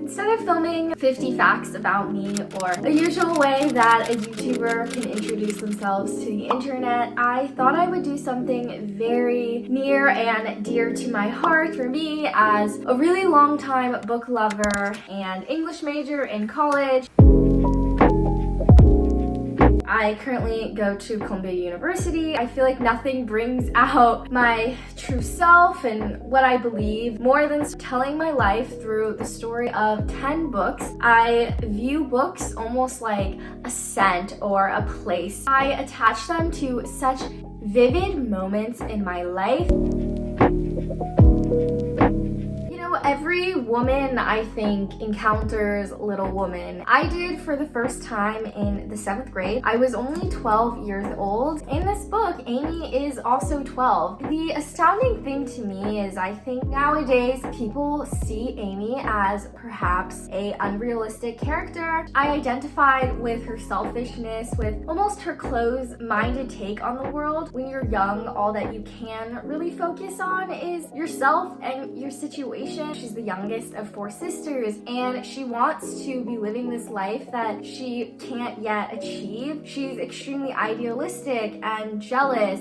Instead of filming 50 facts about me or a usual way that a YouTuber can introduce themselves to the internet, I thought I would do something very near and dear to my heart for me as a really long time book lover and English major in college. I currently go to Columbia University. I feel like nothing brings out my true self and what I believe more than telling my life through the story of 10 books. I view books almost like a scent or a place. I attach them to such vivid moments in my life. Every woman, I think, encounters Little Woman. I did for the first time in the 7th grade. I was only 12 years old. In this book, Amy is also 12. The astounding thing to me is I think nowadays people see Amy as perhaps a unrealistic character. I identified with her selfishness, with almost her closed-minded take on the world. When you're young, all that you can really focus on is yourself and your situation. She's the youngest of 4 sisters, and she wants to be living this life that she can't yet achieve. She's extremely idealistic and jealous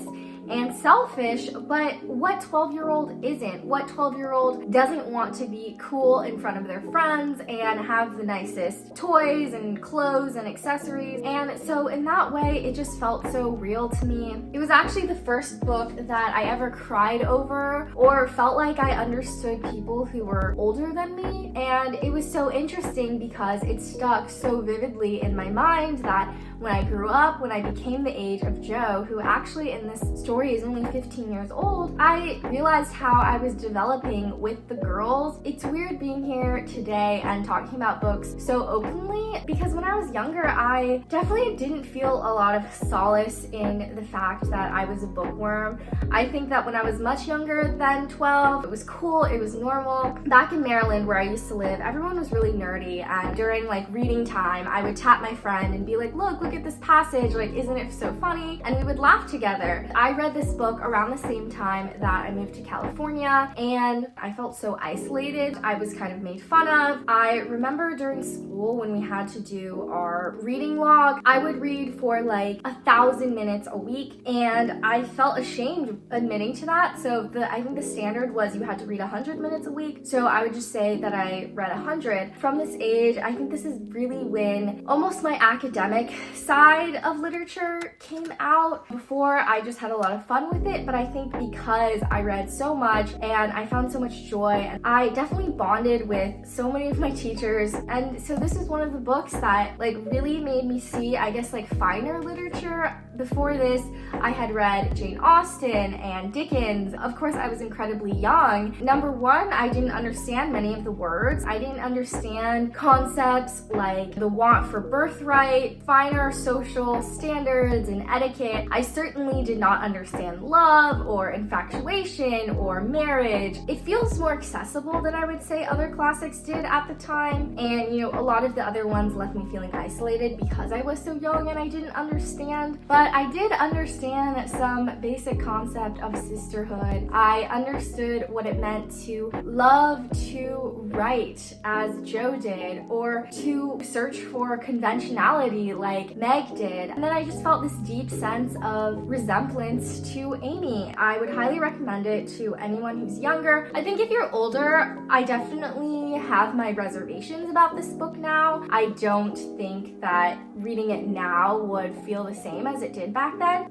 and selfish, but what 12-year-old isn't? What 12-year-old doesn't want to be cool in front of their friends and have the nicest toys and clothes and accessories? And so in that way, it just felt so real to me. It was actually the first book that I ever cried over or felt like I understood people who were older than me. And it was so interesting because it stuck so vividly in my mind that when I grew up, when I became the age of Jo, who actually in this story is only 15 years old, I realized how I was developing with the girls. It's weird being here today and talking about books so openly because when I was younger, I definitely didn't feel a lot of solace in the fact that I was a bookworm. I think that when I was much younger than 12, it was cool, it was normal. Back in Maryland where I used to live, everyone was really nerdy, and during like reading time, I would tap my friend and be like, look at this passage, like, isn't it so funny? And we would laugh together. I read this book around the same time that I moved to California, and I felt so isolated. I was kind of made fun of. I remember during school when we had to do our reading log, I would read for like 1,000 minutes a week, and I felt ashamed admitting to that. So I think the standard was you had to read 100 minutes a week. So I would just say that I read 100. From this age, I think this is really when almost my academic side of literature came out. Before, I just had a lot of fun with it, but I think because I read so much and I found so much joy, and I definitely bonded with so many of my teachers, and so this is one of the books that like really made me see, I guess, like finer literature. Before this, I had read Jane Austen and Dickens. Of course, I was incredibly young. Number one, I didn't understand many of the words. I didn't understand concepts like the want for birthright, finer social standards and etiquette. I certainly did not understand love or infatuation or marriage. It feels more accessible than I would say other classics did at the time, and a lot of the other ones left me feeling isolated because I was so young and I didn't understand. But I did understand some basic concept of sisterhood. I understood what it meant to love to write as Jo did, or to search for conventionality like Meg did. And then I just felt this deep sense of resemblance to Amy. I would highly recommend it to anyone who's younger. I think if you're older, I definitely have my reservations about this book now. I don't think that reading it now would feel the same as it did back then.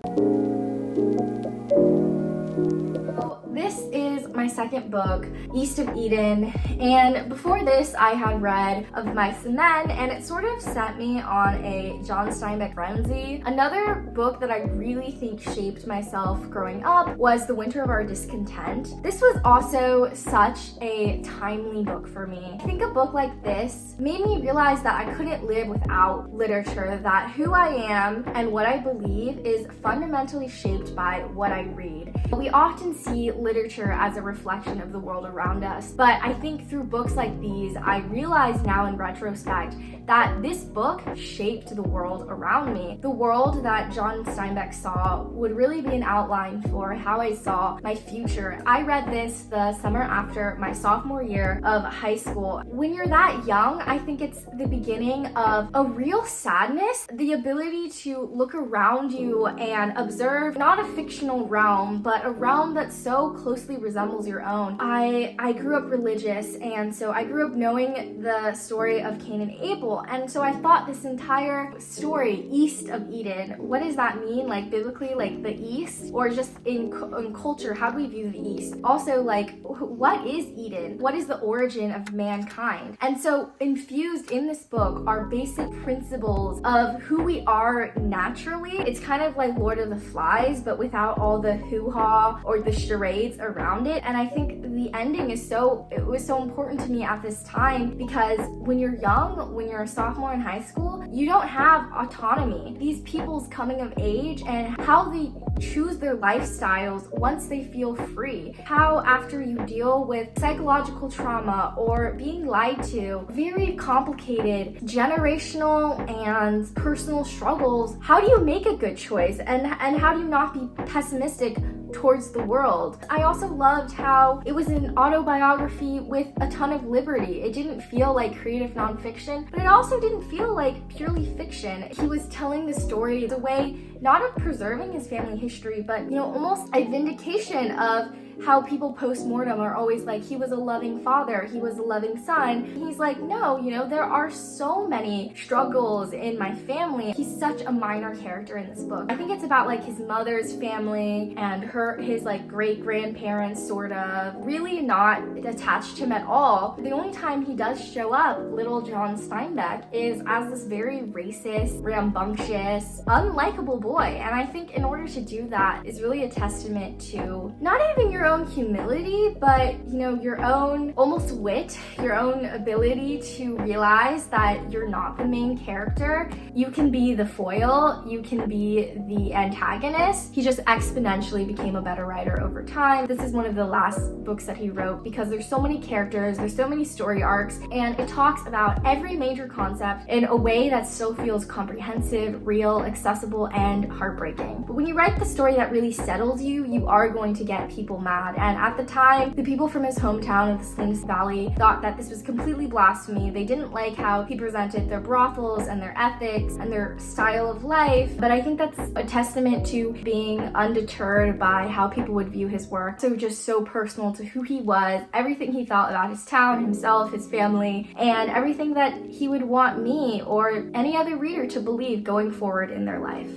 This is my second book, East of Eden, and before this I had read Of Mice and Men, and it sort of sent me on a John Steinbeck frenzy. Another book that I really think shaped myself growing up was The Winter of Our Discontent. This was also such a timely book for me. I think a book like this made me realize that I couldn't live without literature, that who I am and what I believe is fundamentally shaped by what I read. We often see literature as a reflection of the world around us. But I think through books like these, I realize now in retrospect that this book shaped the world around me. The world that John Steinbeck saw would really be an outline for how I saw my future. I read this the summer after my sophomore year of high school. When you're that young, I think it's the beginning of a real sadness, the ability to look around you and observe not a fictional realm, but a realm that so closely resembles your own. I grew up religious, and so I grew up knowing the story of Cain and Abel, and so I thought this entire story, east of Eden, what does that mean? Like biblically, like the east, or just in culture, how do we view the east? Also, like, what is Eden? What is the origin of mankind? And so infused in this book are basic principles of who we are naturally. It's kind of like Lord of the Flies, but without all the hoo-ha or the charades around it. And I think the ending is it was so important to me at this time, because when you're young, when you're a sophomore in high school, you don't have autonomy. These people's coming of age and how they choose their lifestyles once they feel free. How after you deal with psychological trauma or being lied to, very complicated generational and personal struggles, how do you make a good choice, and how do you not be pessimistic towards the world? I also loved how it was an autobiography with a ton of liberty. It didn't feel like creative nonfiction, but it also didn't feel like purely fiction. He was telling the story as a way not of preserving his family history, but almost a vindication of how people post-mortem are always like, he was a loving father, he was a loving son. He's like, no, there are so many struggles in my family. He's such a minor character in this book. I think it's about like his mother's family and his like great-grandparents, sort of, really not attached to him at all. The only time he does show up, little John Steinbeck, is as this very racist, rambunctious, unlikable boy. And I think in order to do that is really a testament to not even your own humility, but your own almost wit, your own ability to realize that you're not the main character. You can be the foil, you can be the antagonist. He just exponentially became a better writer over time. This is one of the last books that he wrote because there's so many characters, there's so many story arcs, and it talks about every major concept in a way that still feels comprehensive, real, accessible, and heartbreaking. But when you write the story that really settles you, you are going to get people mad. And at the time, the people from his hometown of the Salinas Valley thought that this was completely blasphemy. They didn't like how he presented their brothels and their ethics and their style of life. But I think that's a testament to being undeterred by how people would view his work. So just so personal to who he was, everything he felt about his town, himself, his family, and everything that he would want me or any other reader to believe going forward in their life.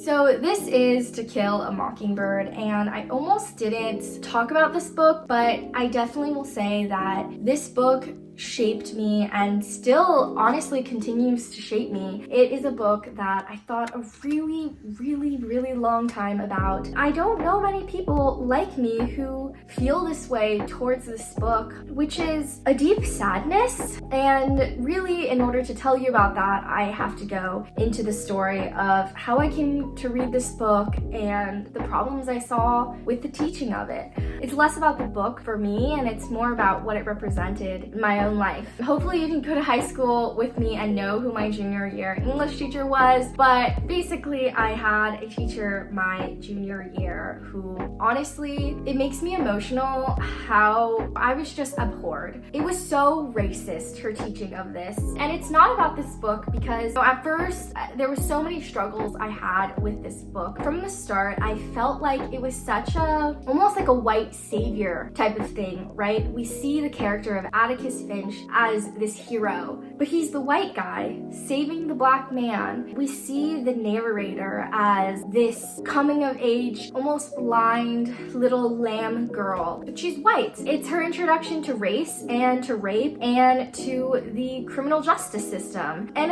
So this is To Kill a Mockingbird, and I almost didn't talk about this book, but I definitely will say that this book shaped me and still honestly continues to shape me. It is a book that I thought a really, really, really long time about. I don't know many people like me who feel this way towards this book, which is a deep sadness. And really, in order to tell you about that, I have to go into the story of how I came to read this book and the problems I saw with the teaching of it. It's less about the book for me, and it's more about what it represented in my own life. Hopefully you can go to high school with me and know who my junior year English teacher was, but basically I had a teacher my junior year who, honestly, it makes me emotional how I was just abhorred. It was so racist, her teaching of this. And it's not about this book because at first there were so many struggles I had with this book. From the start, I felt like it was almost like a white savior type of thing, right? We see the character of Atticus Finch as this hero, but he's the white guy saving the black man. We see the narrator as this coming of age, almost blind little lamb girl, but she's white. It's her introduction to race and to rape and to the criminal justice system. And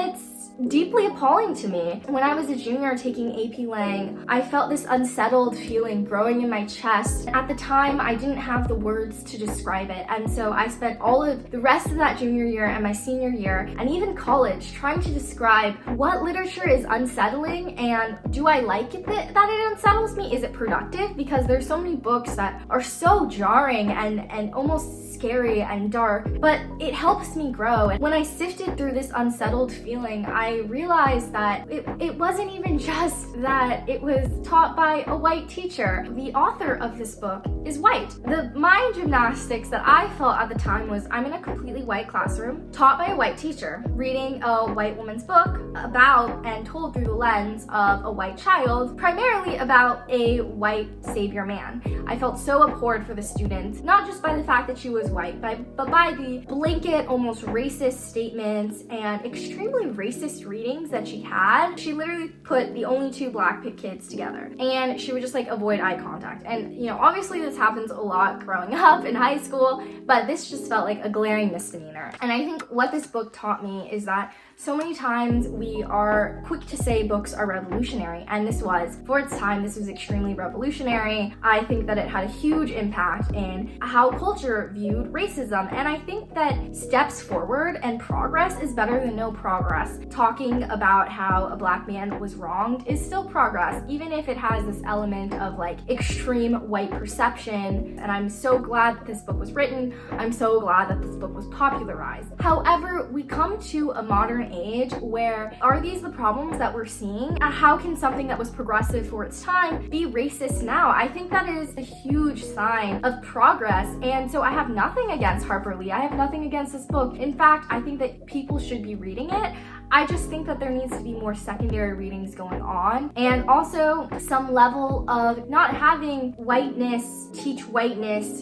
deeply appalling to me. When I was a junior taking AP Lang, I felt this unsettled feeling growing in my chest. At the time, I didn't have the words to describe it, and so I spent all of the rest of that junior year and my senior year, and even college, trying to describe what literature is unsettling, and do I like it that it unsettles me? Is it productive? Because there's so many books that are so jarring and almost scary and dark, but it helps me grow. And when I sifted through this unsettled feeling, I realized that it wasn't even just that it was taught by a white teacher. The author of this book is white. The mind gymnastics that I felt at the time was, I'm in a completely white classroom, taught by a white teacher, reading a white woman's book about and told through the lens of a white child, primarily about a white savior man. I felt so abhorred for the student, not just by the fact that she was white, but by the blanket, almost racist statements and extremely racist readings that she had. She literally put the only two black kids together, and she would just like avoid eye contact. And you know, obviously this happens a lot growing up in high school, but this just felt like a glaring misdemeanor. And I think what this book taught me is that so many times we are quick to say books are revolutionary, and this was, for its time, this was extremely revolutionary. I think that it had a huge impact in how culture viewed racism, and I think that steps forward and progress is better than no progress. Talking about how a black man was wronged is still progress, even if it has this element of like extreme white perception, and I'm so glad that this book was written. I'm so glad that this book was popularized. However, we come to a modern age where, are these the problems that we're seeing? How can something that was progressive for its time be racist now? I think that is a huge sign of progress, and so I have nothing against Harper Lee. I have nothing against this book. In fact, I think that people should be reading it. I just think that there needs to be more secondary readings going on, and also some level of not having whiteness, teach whiteness,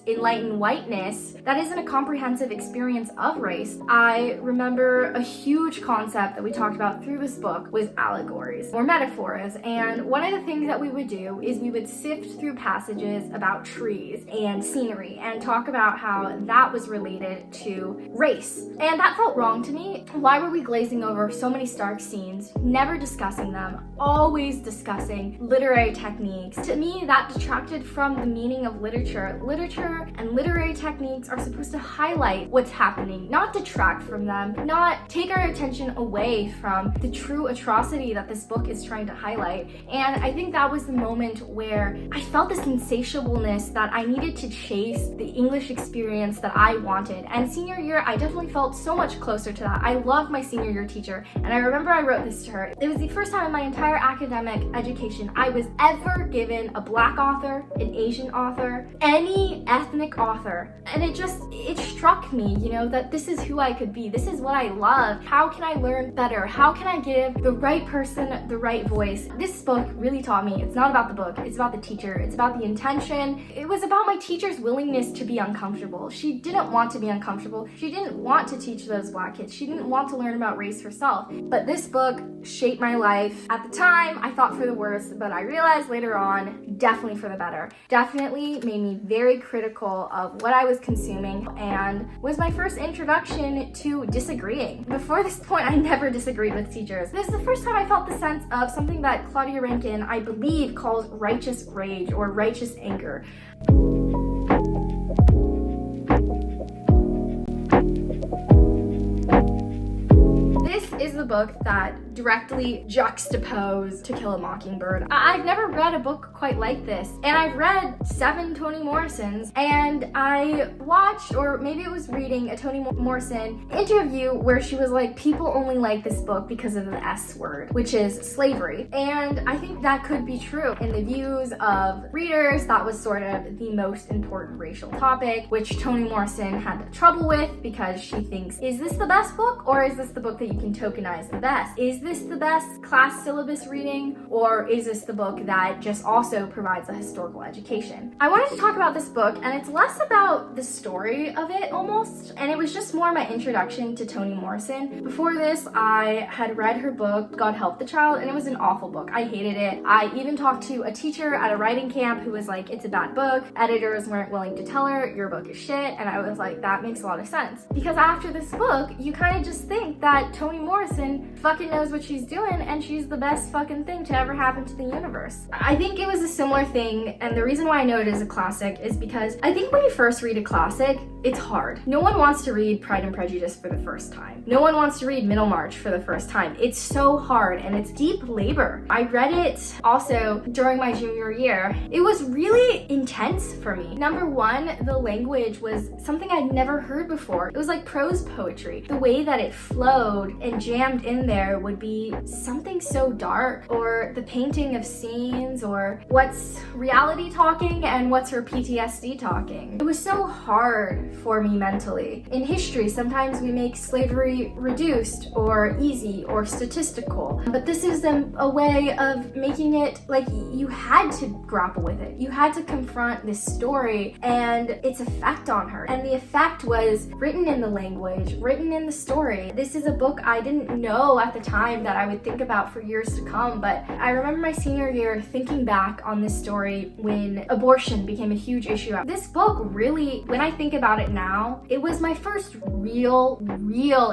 enlighten whiteness. That isn't a comprehensive experience of race. I remember a huge concept that we talked about through this book was allegories or metaphors, and one of the things that we would do is we would sift through passages about trees and scenery and talk about how that was related to race, and that felt wrong to me. Why were we glazing over so many stark scenes, never discussing them, always discussing literary techniques? To me, that detracted from the meaning of literature. Literature and literary techniques are supposed to highlight what's happening, not detract from them, not take our attention away from the true atrocity that this book is trying to highlight. And I think that was the moment where I felt this insatiableness that I needed to chase the English experience that I wanted. And senior year, I definitely felt so much closer to that. I love my senior year teacher, and I remember I wrote this to her. It was the first time in my entire academic education I was ever given a black author, an Asian author, any ethnic author, and it struck me, you know, that this is who I could be. This is what I love. How can I learn better? How can I give the right person the right voice? This book really taught me it's not about the book, it's about the teacher, it's about the intention. It was about my teacher's willingness to be uncomfortable. She didn't want to be uncomfortable. She didn't want to teach those black kids. She didn't want to learn about race herself. But this book shaped my life. At the time, I thought for the worst, but I realized later on, definitely for the better. Definitely made me very critical of what I was consuming, and was my first introduction to disagreeing. Before this point, I never disagreed with teachers. This is the first time I felt the sense of something that Claudia Rankine, I believe, calls righteous rage or righteous anger. This is the book that directly juxtaposed To Kill a Mockingbird. I've never read a book quite like this, and I've read 7 Toni Morrisons, and I watched, or maybe it was reading, a Toni Morrison interview where she was like, people only like this book because of the S word, which is slavery. And I think that could be true. In the views of readers, that was sort of the most important racial topic, which Toni Morrison had trouble with because she thinks, is this the best book, or is this the book that you can tokenize as the best. Is this the best class syllabus reading, or is this the book that just also provides a historical education? I wanted to talk about this book, and it's less about the story of it almost, and it was just more my introduction to Toni Morrison. Before this, I had read her book, God Help the Child, and it was an awful book. I hated it. I even talked to a teacher at a writing camp who was like, it's a bad book. Editors weren't willing to tell her, your book is shit, and I was like, that makes a lot of sense. Because after this book, you kind of just think that Toni Morrison fucking knows what she's doing, and she's the best fucking thing to ever happen to the universe. I think it was a similar thing, and the reason why I know it is a classic is because I think when you first read a classic, it's hard. No one wants to read Pride and Prejudice for the first time. No one wants to read Middlemarch for the first time. It's so hard, and it's deep labor. I read it also during my junior year. It was really intense for me. Number one, the language was something I'd never heard before. It was like prose poetry. The way that it flowed and jammed in there would be something so dark, or the painting of scenes, or what's reality talking and what's her PTSD talking. It was so hard for me mentally. In history, sometimes we make slavery reduced or easy or statistical, but this is a way of making it like you had to grapple with it. You had to confront this story and its effect on her. And the effect was written in the language, written in the story. This is a book I didn't know at the time that I would think about for years to come, but I remember my senior year thinking back on this story when abortion became a huge issue. This book really, when I think about it now, it was my first real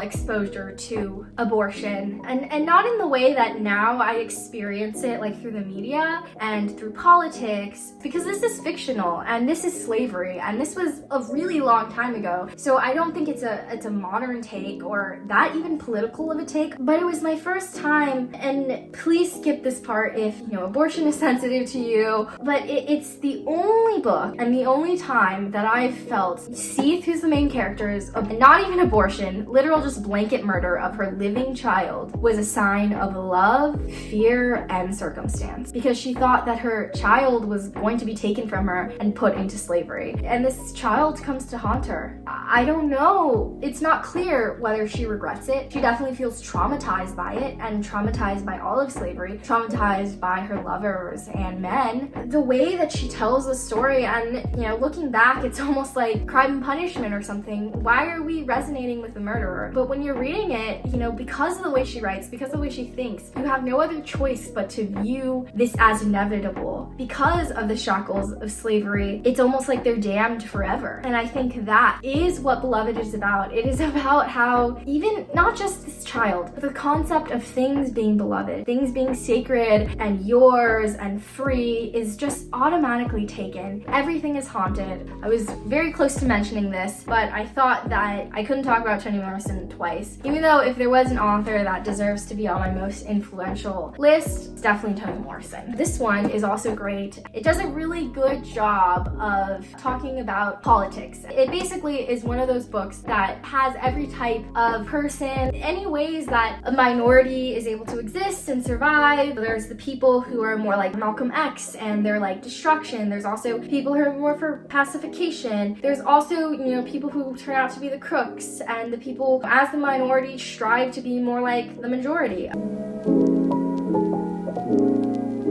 exposure to abortion, and not in the way that now I experience it, like through the media and through politics, because this is fictional and this is slavery, and this was a really long time ago. So I don't think it's a modern take or that even political of a take, but it was my first time. And please skip this part if abortion is sensitive to you, but it's the only book and the only time that I've felt Seeth, who's the main character's, not even abortion, literal just blanket murder of her living child, was a sign of love, fear, and circumstance, because she thought that her child was going to be taken from her and put into slavery. And this child comes to haunt her. I don't know. It's not clear whether she regrets it. She definitely feels traumatized by it, and traumatized by all of slavery, traumatized by her lovers and men. The way that she tells the story, and looking back, it's almost like Crime and Punishment or something. Why are we resonating with the murderer? But when you're reading it, because of the way she writes, because of the way she thinks, you have no other choice but to view this as inevitable. Because of the shackles of slavery, it's almost like they're damned forever. And I think that is what Beloved is about. It is about how even not just this child, but the concept of things being beloved, things being sacred and yours and free is just automatically taken. Everything is haunted. I was very close to mentioning this, but I thought that I couldn't talk about Toni Morrison twice. Even though if there was an author that deserves to be on my most influential list, it's definitely Toni Morrison. This one is also great. It does a really good job of talking about politics. It basically is one of those books that has every type of person, any ways that a minority is able to exist and survive. There's the people who are more like Malcolm X and they're like destruction. There's also people who are more for pacification. There's also, people who turn out to be the crooks, and the people as the minority strive to be more like the majority.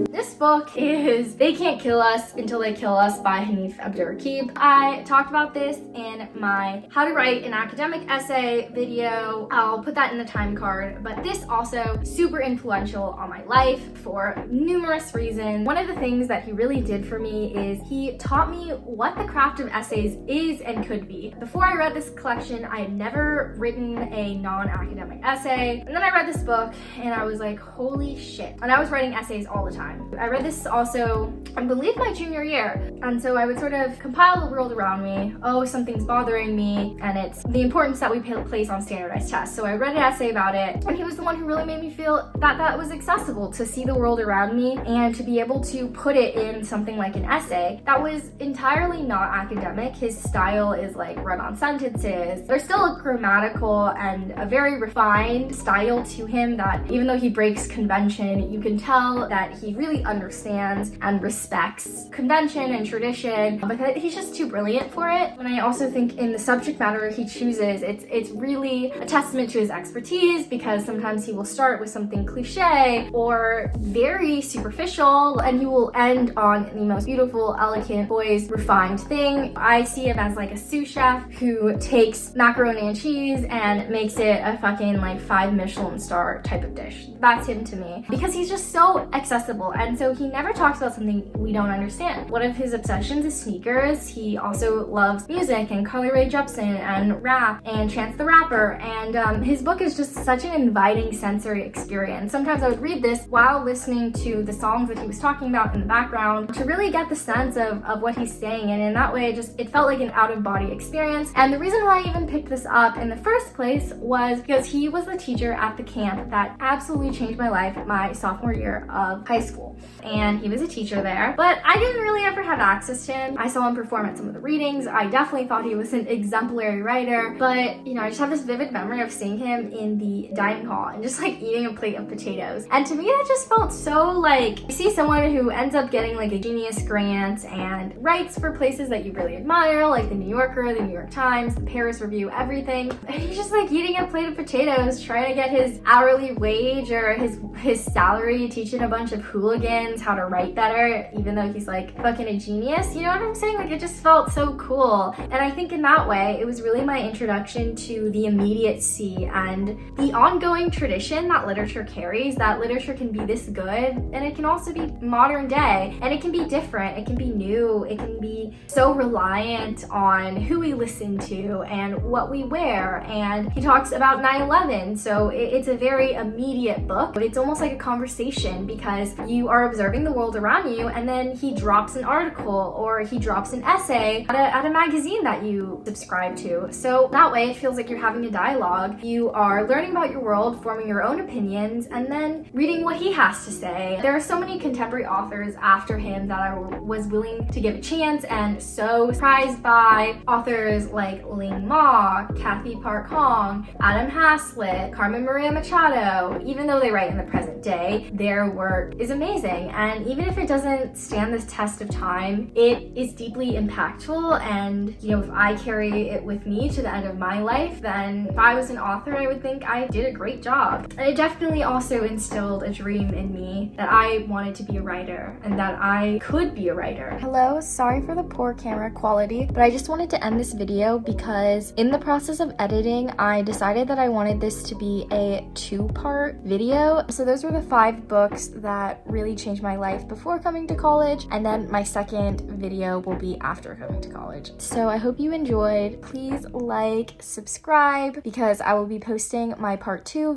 This book is They Can't Kill Us Until They Kill Us by Hanif Abdurraqib. I talked about this in my How to Write an Academic Essay video. I'll put that in the time card, but this also super influential on my life for numerous reasons. One of the things that he really did for me is he taught me what the craft of essays is and could be. Before I read this collection, I had never written a non-academic essay, and then I read this book and I was like, holy shit. And I was writing essays all the time. I read this also, I believe, my junior year, and so I would sort of compile the world around me. Oh, something's bothering me, and it's the importance that we place on standardized tests. So I read an essay about it, and he was the one who really made me feel that that was accessible, to see the world around me and to be able to put it in something like an essay that was entirely not academic. His style is like run-on sentences. There's still a grammatical and a very refined style to him that, even though he breaks convention, you can tell that he really understands and respects convention and tradition, but he's just too brilliant for it. And I also think in the subject matter he chooses, it's really a testament to his expertise, because sometimes he will start with something cliche or very superficial, and he will end on the most beautiful, elegant, poised, refined thing. I see him as like a sous chef who takes macaroni and cheese and makes it a fucking like 5 Michelin star type of dish. That's him to me, because he's just so accessible, and so he never talks about something we don't understand. One of his obsessions is sneakers. He also loves music and Carly Rae Jepsen and rap and Chance the Rapper, and his book is just such an inviting sensory experience. Sometimes I would read this while listening to the songs that he was talking about in the background to really get the sense of what he's saying, and in that way it felt like an out-of-body experience. And the reason why I even picked this up in the first place was because he was the teacher at the camp that absolutely changed my life my sophomore year of high school, and he was a teacher there, but I didn't really ever have access to him. I saw him perform at some of the readings. I definitely thought he was an exemplary writer, but you know, I just have this vivid memory of seeing him in the dining hall and just like eating a plate of potatoes, and to me that just felt so like, you see someone who ends up getting like a genius grant and writes for places that you really admire, like the New Yorker, the New York Times, the Paris Review, everything, and he's just like eating a plate of potatoes, trying to get his hourly wage or his salary, teaching a bunch of hooligans how to write better, even though he's like fucking a genius. You know what I'm saying? Like, it just felt so cool. And I think in that way, it was really my introduction to the immediacy and the ongoing tradition that literature carries, that literature can be this good, and it can also be modern day, and it can be different, it can be new, it can be so reliant on who we listen to and what we wear. And he talks about 9/11, so it's a very immediate book, but it's almost like a conversation, because you are observing the world around you, and then he drops an article or he drops an essay at a magazine that you subscribe to. So that way it feels like you're having a dialogue. You are learning about your world, forming your own opinions, and then reading what he has to say. There are so many contemporary authors after him that I was willing to give a chance, and so surprised by authors like Ling Ma, Kathy Park Hong, Adam Haslett, Carmen Maria Machado. Even though they write in the present day, their work is amazing, and even if it doesn't stand the test of time, it is deeply impactful. And you know, if I carry it with me to the end of my life, then if I was an author, I would think I did a great job. And it definitely also instilled a dream in me that I wanted to be a writer and that I could be a writer. Hello, sorry for the poor camera quality, but I just wanted to end this video because in the process of editing, I decided that I wanted this to be a 2-part video. So those were the 5 books that really changed my life before coming to college, and then my second video will be after coming to college. So I hope you enjoyed. Please like, subscribe, because I will be posting my part 2